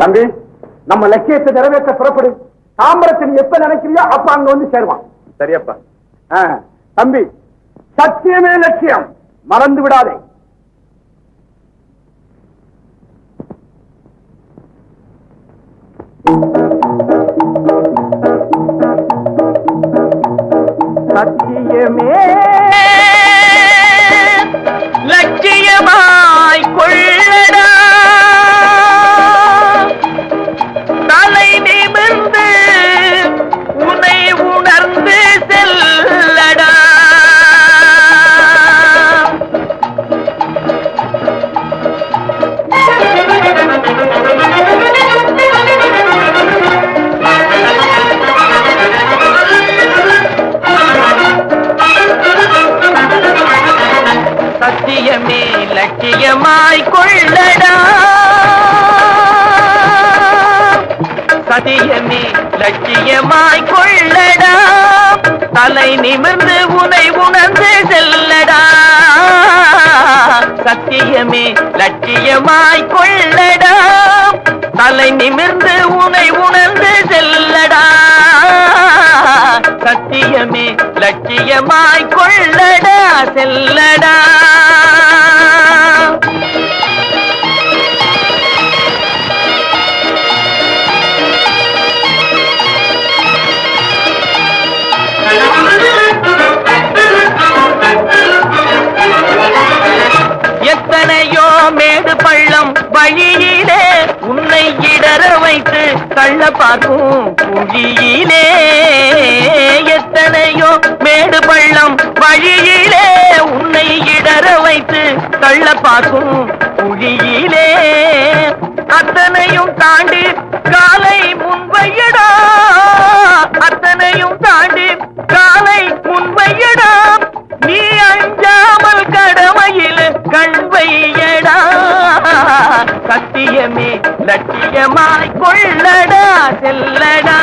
தம்பி, நம்ம லட்சியத்தை நிறைவேற்ற புறப்படு. தாம்பரத்தில் எப்ப நினைக்கிறியோ அப்ப அங்க வந்து சேருவான். சரியப்பா. தம்பி, சத்தியமே லட்சியம், மறந்து விடாதே. சத்தியமே லட்சியமாய் கொள்ளடா, தலை நிமிர்ந்து உன்னை உணர்ந்து செல்லடா. சத்தியமே லட்சியமாய் கொள்ளடா, சத்தியமே லட்சியமாய் கொள்ளடா, தலை நிமிர்ந்து உன்னை உணர்ந்து செல்லடா. சத்தியமே லட்சியமாய் கொள்ளடா, தலை நிமிர்ந்து உன்னை உணர்ந்து செல்லடா. சத்தியமே லட்சியமாய் கொள்ளடா, செல்லடா. எத்தனையோ மேடு பள்ளம் வழியிலே உன்னை இடற வைத்து தள்ள பார்க்கும் குழியிலே. எத்தனையோ மேடு பள்ளம் வழியிலே உன்னை இடற வைத்து தள்ள பார்க்கும் குழியிலே. அத்தனையும் தாண்டி காலை முன்வையடா, அத்தனையும் தாண்டி காலை முன்வையடா. நீ அஞ்சாமல் கடமையில் கண்வையடா. சத்தியமே லட்சியமாய் கொள்ளடா, செல்லடா.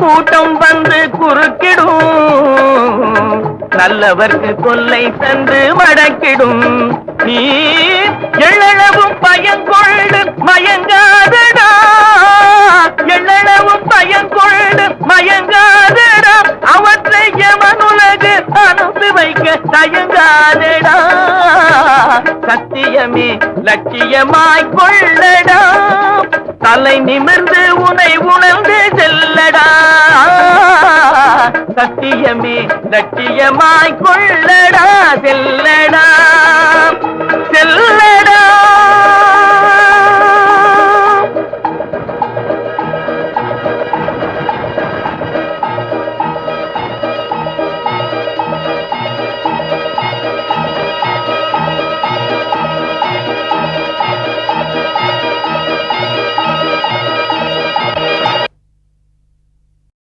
கூட்டம் வந்து குறுக்கிடும், நல்லவர்க்கு கொல்லை சென்று மடக்கிடும். நீ எள்ளளவும் பயங்கொண்டு மயங்காதடா, எள்ளளவும் பயங்கொண்டு மயங்காதடா. அவற்றை எமனுலகு அனுப்பி வைக்க தயங்காதடா. சத்தியமே லட்சியமாய் கொள்ளடா, தலை நிமிர்ந்து உன்னை உணர்ந்து செல்லடா. சத்தியமே லட்சியமாய் கொள்ளடா, செல்லடா, செல்லடா.